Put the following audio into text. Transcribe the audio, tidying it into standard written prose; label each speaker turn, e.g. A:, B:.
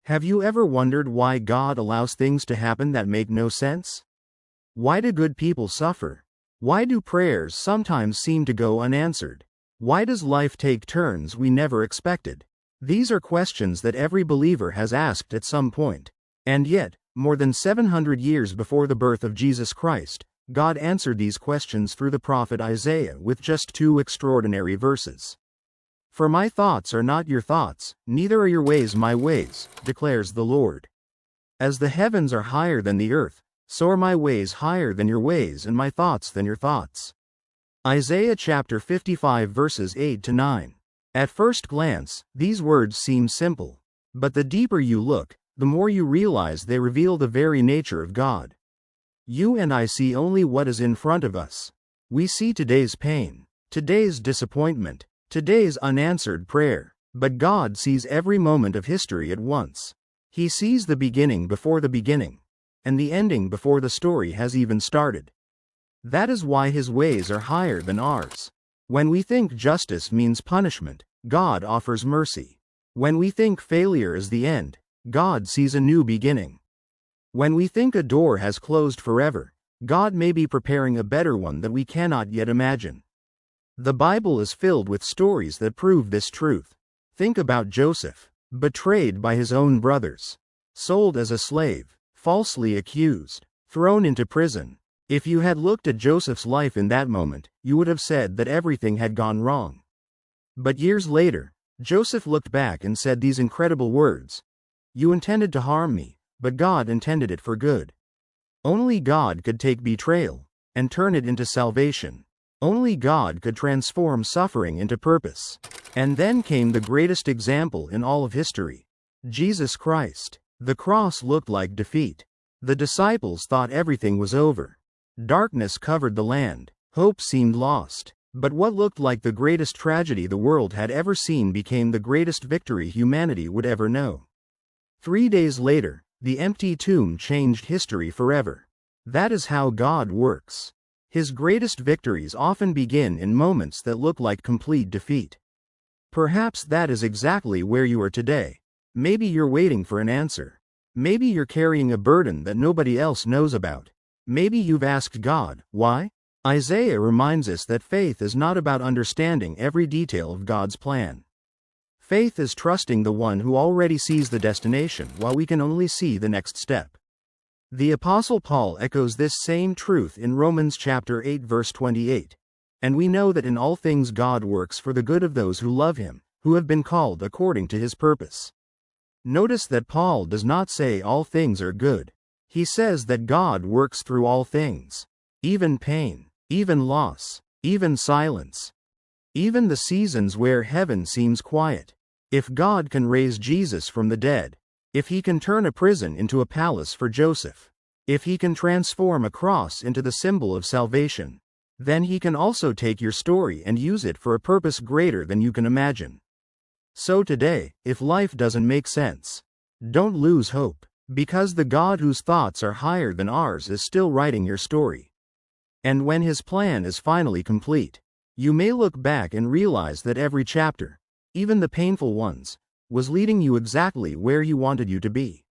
A: Have you ever wondered why God allows things to happen that make no sense? Why do good people suffer? Why do prayers sometimes seem to go unanswered? Why does life take turns we never expected? These are questions that every believer has asked at some point. And yet, more than 700 years before the birth of Jesus Christ, God answered these questions through the prophet Isaiah with just 2 extraordinary verses. "For my thoughts are not your thoughts, neither are your ways my ways, declares the Lord. As the heavens are higher than the earth, so are my ways higher than your ways and my thoughts than your thoughts." Isaiah chapter 55 verses 8 to 9. At first glance, these words seem simple. But the deeper you look, the more you realize they reveal the very nature of God. You and I see only what is in front of us. We see today's pain, today's disappointment, today's unanswered prayer. But God sees every moment of history at once. He sees the beginning before the beginning, and the ending before the story has even started. That is why His ways are higher than ours. When we think justice means punishment, God offers mercy. When we think failure is the end, God sees a new beginning. When we think a door has closed forever, God may be preparing a better one that we cannot yet imagine. The Bible is filled with stories that prove this truth. Think about Joseph, betrayed by his own brothers, sold as a slave, falsely accused, thrown into prison. If you had looked at Joseph's life in that moment, you would have said that everything had gone wrong. But years later, Joseph looked back and said these incredible words: "You intended to harm me, but God intended it for good." Only God could take betrayal and turn it into salvation. Only God could transform suffering into purpose. And then came the greatest example in all of history: Jesus Christ. The cross looked like defeat. The disciples thought everything was over. Darkness covered the land. Hope seemed lost. But what looked like the greatest tragedy the world had ever seen became the greatest victory humanity would ever know. 3 days later, the empty tomb changed history forever. That is how God works. His greatest victories often begin in moments that look like complete defeat. Perhaps that is exactly where you are today. Maybe you're waiting for an answer. Maybe you're carrying a burden that nobody else knows about. Maybe you've asked God, why? Isaiah reminds us that faith is not about understanding every detail of God's plan. Faith is trusting the one who already sees the destination while we can only see the next step. The Apostle Paul echoes this same truth in Romans chapter 8 verse 28. "And we know that in all things God works for the good of those who love Him, who have been called according to His purpose." Notice that Paul does not say all things are good. He says that God works through all things. Even pain, even loss, even silence. Even the seasons where heaven seems quiet. If God can raise Jesus from the dead, if He can turn a prison into a palace for Joseph, if He can transform a cross into the symbol of salvation, then He can also take your story and use it for a purpose greater than you can imagine. So today, if life doesn't make sense, don't lose hope, because the God whose thoughts are higher than ours is still writing your story. And when His plan is finally complete, you may look back and realize that every chapter, even the painful ones, was leading you exactly where He wanted you to be.